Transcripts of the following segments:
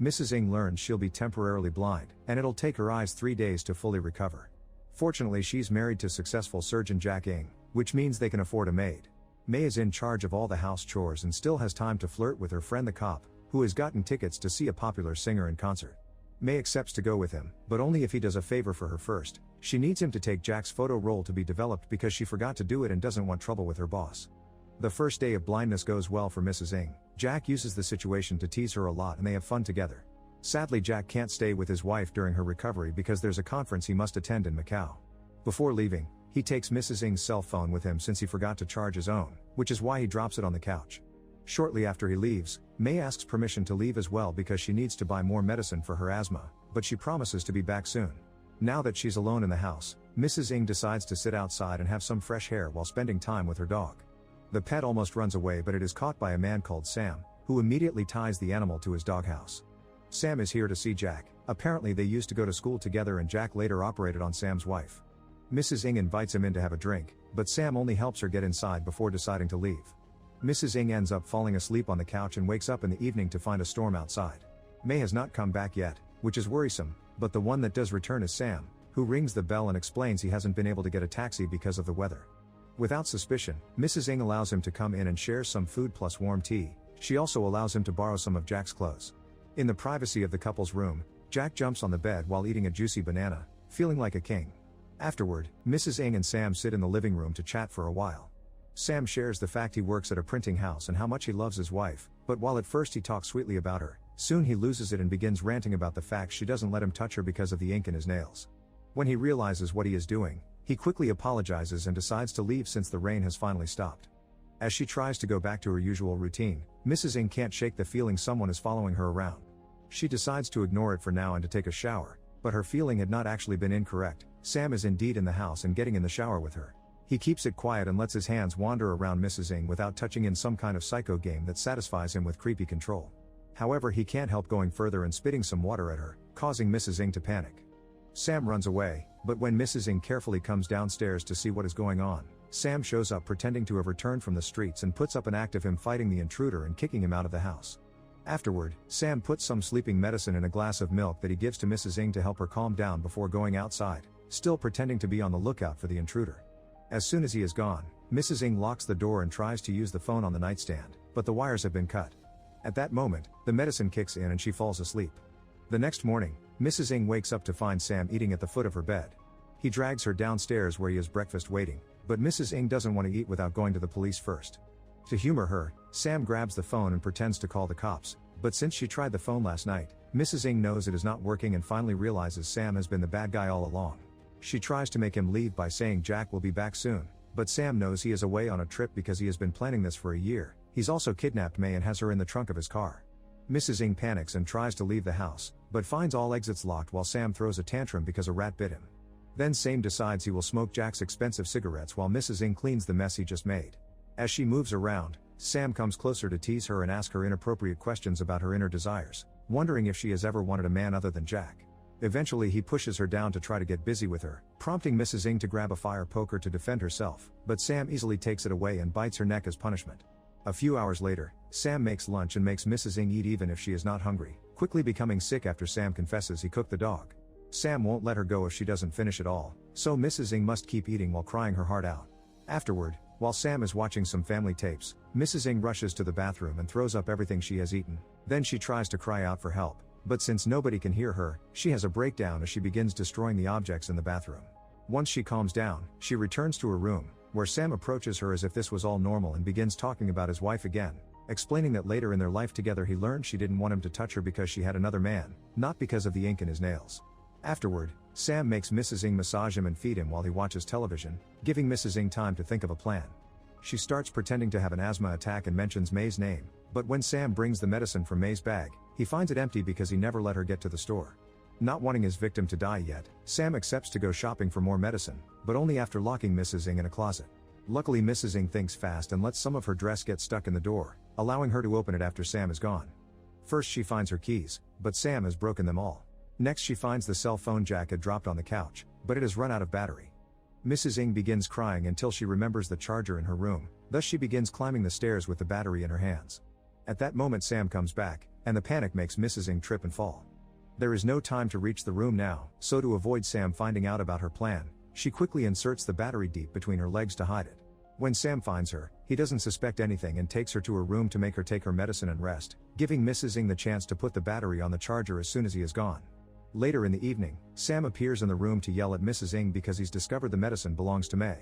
Mrs. Ng learns she'll be temporarily blind, and it'll take her eyes 3 days to fully recover. Fortunately, she's married to successful surgeon Jack Ng, which means they can afford a maid. May is in charge of all the house chores and still has time to flirt with her friend the cop, who has gotten tickets to see a popular singer in concert. May accepts to go with him, but only if he does a favor for her first. She needs him to take Jack's photo roll to be developed because she forgot to do it and doesn't want trouble with her boss. The first day of blindness goes well for Mrs. Ng. Jack uses the situation to tease her a lot and they have fun together. Sadly, Jack can't stay with his wife during her recovery because there's a conference he must attend in Macau. Before leaving, he takes Mrs. Ng's cell phone with him since he forgot to charge his own, which is why he drops it on the couch. Shortly after he leaves, May asks permission to leave as well because she needs to buy more medicine for her asthma, but she promises to be back soon. Now that she's alone in the house, Mrs. Ng decides to sit outside and have some fresh air while spending time with her dog. The pet almost runs away, but it is caught by a man called Sam, who immediately ties the animal to his doghouse. Sam is here to see Jack. Apparently they used to go to school together and Jack later operated on Sam's wife. Mrs. Ng invites him in to have a drink, but Sam only helps her get inside before deciding to leave. Mrs. Ng ends up falling asleep on the couch and wakes up in the evening to find a storm outside. May has not come back yet, which is worrisome, but the one that does return is Sam, who rings the bell and explains he hasn't been able to get a taxi because of the weather. Without suspicion, Mrs. Ng allows him to come in and shares some food plus warm tea. She also allows him to borrow some of Jack's clothes. In the privacy of the couple's room, Jack jumps on the bed while eating a juicy banana, feeling like a king. Afterward, Mrs. Ng and Sam sit in the living room to chat for a while. Sam shares the fact he works at a printing house and how much he loves his wife, but while at first he talks sweetly about her, soon he loses it and begins ranting about the fact she doesn't let him touch her because of the ink in his nails. When he realizes what he is doing, he quickly apologizes and decides to leave since the rain has finally stopped. As she tries to go back to her usual routine, Mrs. Ng can't shake the feeling someone is following her around. She decides to ignore it for now and to take a shower, but her feeling had not actually been incorrect. Sam is indeed in the house and getting in the shower with her. He keeps it quiet and lets his hands wander around Mrs. Ng without touching in some kind of psycho game that satisfies him with creepy control. However, he can't help going further and spitting some water at her, causing Mrs. Ng to panic. Sam runs away, but when Mrs. Ng carefully comes downstairs to see what is going on, Sam shows up pretending to have returned from the streets and puts up an act of him fighting the intruder and kicking him out of the house. Afterward, Sam puts some sleeping medicine in a glass of milk that he gives to Mrs. Ng to help her calm down before going outside, still pretending to be on the lookout for the intruder. As soon as he is gone, Mrs. Ng locks the door and tries to use the phone on the nightstand, but the wires have been cut. At that moment, the medicine kicks in and she falls asleep. The next morning, Mrs. Ng wakes up to find Sam eating at the foot of her bed. He drags her downstairs where he has breakfast waiting, but Mrs. Ng doesn't want to eat without going to the police first. To humor her, Sam grabs the phone and pretends to call the cops, but since she tried the phone last night, Mrs. Ng knows it is not working and finally realizes Sam has been the bad guy all along. She tries to make him leave by saying Jack will be back soon, but Sam knows he is away on a trip because he has been planning this for a year. He's also kidnapped May and has her in the trunk of his car. Mrs. Ng panics and tries to leave the house, but finds all exits locked while Sam throws a tantrum because a rat bit him. Then Sam decides he will smoke Jack's expensive cigarettes while Mrs. Ng cleans the mess he just made. As she moves around, Sam comes closer to tease her and ask her inappropriate questions about her inner desires, wondering if she has ever wanted a man other than Jack. Eventually he pushes her down to try to get busy with her, prompting Mrs. Ng to grab a fire poker to defend herself, but Sam easily takes it away and bites her neck as punishment. A few hours later, Sam makes lunch and makes Mrs. Ng eat even if she is not hungry, quickly becoming sick after Sam confesses he cooked the dog. Sam won't let her go if she doesn't finish it all, so Mrs. Ng must keep eating while crying her heart out. Afterward, while Sam is watching some family tapes, Mrs. Ng rushes to the bathroom and throws up everything she has eaten. Then she tries to cry out for help, but since nobody can hear her, she has a breakdown as she begins destroying the objects in the bathroom. Once she calms down, she returns to her room, where Sam approaches her as if this was all normal and begins talking about his wife again, explaining that later in their life together he learned she didn't want him to touch her because she had another man, not because of the ink in his nails. Afterward, Sam makes Mrs. Ng massage him and feed him while he watches television, giving Mrs. Ng time to think of a plan. She starts pretending to have an asthma attack and mentions May's name, but when Sam brings the medicine from May's bag, he finds it empty because he never let her get to the store. Not wanting his victim to die yet, Sam accepts to go shopping for more medicine, but only after locking Mrs. Ng in a closet. Luckily Mrs. Ng thinks fast and lets some of her dress get stuck in the door, allowing her to open it after Sam is gone. First she finds her keys, but Sam has broken them all. Next she finds the cell phone Jack had dropped on the couch, but it has run out of battery. Mrs. Ng begins crying until she remembers the charger in her room, thus she begins climbing the stairs with the battery in her hands. At that moment Sam comes back, and the panic makes Mrs. Ng trip and fall. There is no time to reach the room now, so to avoid Sam finding out about her plan, she quickly inserts the battery deep between her legs to hide it. When Sam finds her, he doesn't suspect anything and takes her to her room to make her take her medicine and rest, giving Mrs. Ng the chance to put the battery on the charger as soon as he is gone. Later in the evening, Sam appears in the room to yell at Mrs. Ng because he's discovered the medicine belongs to May.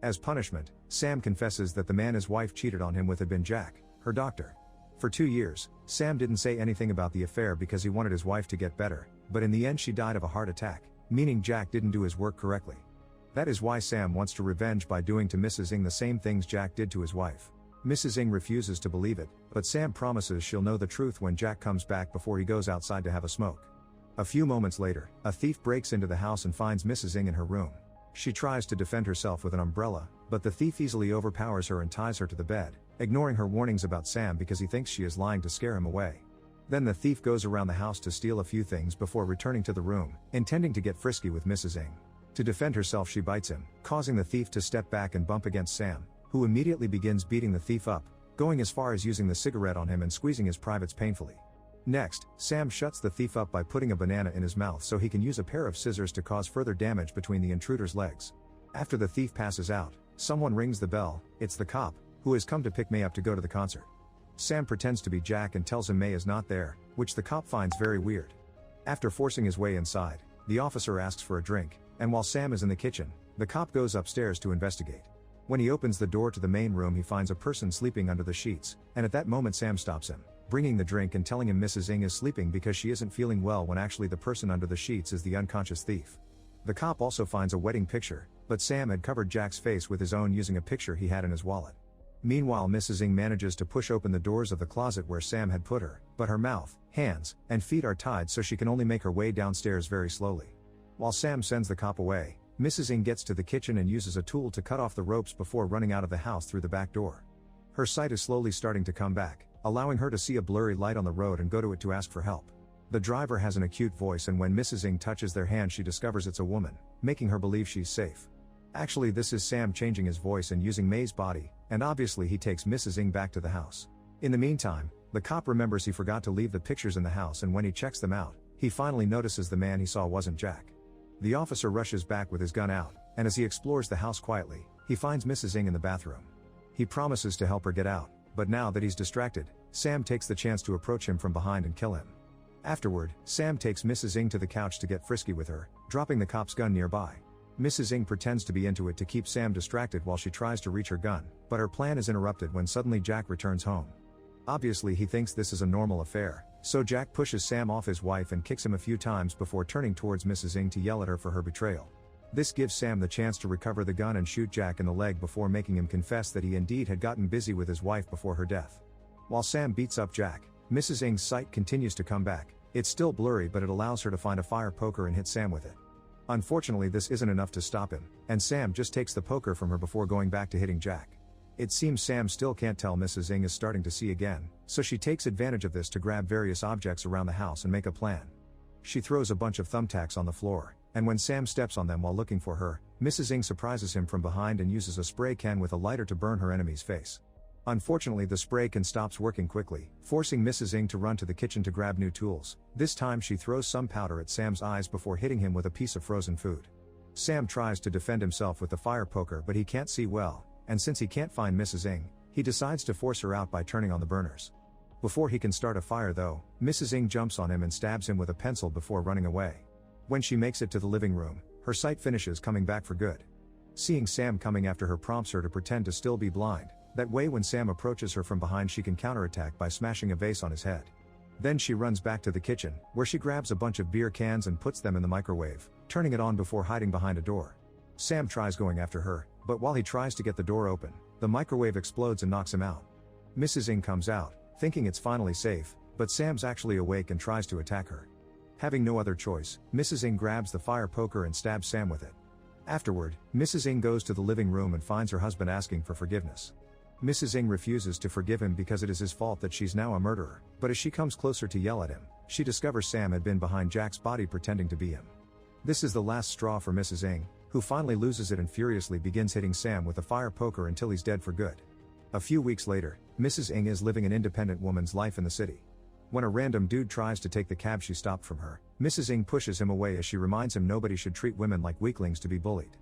As punishment, Sam confesses that the man his wife cheated on him with had been Jack, her doctor. For 2 years, Sam didn't say anything about the affair because he wanted his wife to get better, but in the end she died of a heart attack, meaning Jack didn't do his work correctly. That is why Sam wants to revenge by doing to Mrs. Ng the same things Jack did to his wife. Mrs. Ng refuses to believe it, but Sam promises she'll know the truth when Jack comes back before he goes outside to have a smoke. A few moments later, a thief breaks into the house and finds Mrs. Ng in her room. She tries to defend herself with an umbrella, but the thief easily overpowers her and ties her to the bed, ignoring her warnings about Sam because he thinks she is lying to scare him away. Then the thief goes around the house to steal a few things before returning to the room, intending to get frisky with Mrs. Ng. To defend herself she bites him, causing the thief to step back and bump against Sam, who immediately begins beating the thief up, going as far as using the cigarette on him and squeezing his privates painfully. Next, Sam shuts the thief up by putting a banana in his mouth so he can use a pair of scissors to cause further damage between the intruder's legs. After the thief passes out, someone rings the bell. It's the cop, who has come to pick May up to go to the concert. Sam pretends to be Jack and tells him May is not there, which the cop finds very weird. After forcing his way inside, the officer asks for a drink, and while Sam is in the kitchen, the cop goes upstairs to investigate. When he opens the door to the main room he finds a person sleeping under the sheets, and at that moment Sam stops him, bringing the drink and telling him Mrs. Ng is sleeping because she isn't feeling well when actually the person under the sheets is the unconscious thief. The cop also finds a wedding picture, but Sam had covered Jack's face with his own using a picture he had in his wallet. Meanwhile Mrs. Ng manages to push open the doors of the closet where Sam had put her, but her mouth, hands, and feet are tied so she can only make her way downstairs very slowly. While Sam sends the cop away, Mrs. Ng gets to the kitchen and uses a tool to cut off the ropes before running out of the house through the back door. Her sight is slowly starting to come back, allowing her to see a blurry light on the road and go to it to ask for help. The driver has an acute voice and when Mrs. Ng touches their hand she discovers it's a woman, making her believe she's safe. Actually this is Sam changing his voice and using May's body, and obviously he takes Mrs. Ng back to the house. In the meantime, the cop remembers he forgot to leave the pictures in the house and when he checks them out, he finally notices the man he saw wasn't Jack. The officer rushes back with his gun out, and as he explores the house quietly, he finds Mrs. Ng in the bathroom. He promises to help her get out, but now that he's distracted, Sam takes the chance to approach him from behind and kill him. Afterward, Sam takes Mrs. Ng to the couch to get frisky with her, dropping the cop's gun nearby. Mrs. Ng pretends to be into it to keep Sam distracted while she tries to reach her gun, but her plan is interrupted when suddenly Jack returns home. Obviously he thinks this is a normal affair, so Jack pushes Sam off his wife and kicks him a few times before turning towards Mrs. Ng to yell at her for her betrayal. This gives Sam the chance to recover the gun and shoot Jack in the leg before making him confess that he indeed had gotten busy with his wife before her death. While Sam beats up Jack, Mrs. Ng's sight continues to come back. It's still blurry but it allows her to find a fire poker and hit Sam with it. Unfortunately this isn't enough to stop him, and Sam just takes the poker from her before going back to hitting Jack. It seems Sam still can't tell Mrs. Ng is starting to see again, so she takes advantage of this to grab various objects around the house and make a plan. She throws a bunch of thumbtacks on the floor, and when Sam steps on them while looking for her, Mrs. Ng surprises him from behind and uses a spray can with a lighter to burn her enemy's face. Unfortunately the spray can stops working quickly, forcing Mrs. Ng to run to the kitchen to grab new tools. This time she throws some powder at Sam's eyes before hitting him with a piece of frozen food. Sam tries to defend himself with the fire poker but he can't see well, and since he can't find Mrs. Ng, he decides to force her out by turning on the burners. Before he can start a fire though, Mrs. Ng jumps on him and stabs him with a pencil before running away. When she makes it to the living room, her sight finishes coming back for good. Seeing Sam coming after her prompts her to pretend to still be blind, that way when Sam approaches her from behind she can counterattack by smashing a vase on his head. Then she runs back to the kitchen, where she grabs a bunch of beer cans and puts them in the microwave, turning it on before hiding behind a door. Sam tries going after her, but while he tries to get the door open, the microwave explodes and knocks him out. Mrs. Ng comes out, thinking it's finally safe, but Sam's actually awake and tries to attack her. Having no other choice, Mrs. Ng grabs the fire poker and stabs Sam with it. Afterward, Mrs. Ng goes to the living room and finds her husband asking for forgiveness. Mrs. Ng refuses to forgive him because it is his fault that she's now a murderer, but as she comes closer to yell at him, she discovers Sam had been behind Jack's body pretending to be him. This is the last straw for Mrs. Ng, who finally loses it and furiously begins hitting Sam with the fire poker until he's dead for good. A few weeks later, Mrs. Ng is living an independent woman's life in the city. When a random dude tries to take the cab she stopped from her, Mrs. Ng pushes him away as she reminds him nobody should treat women like weaklings to be bullied.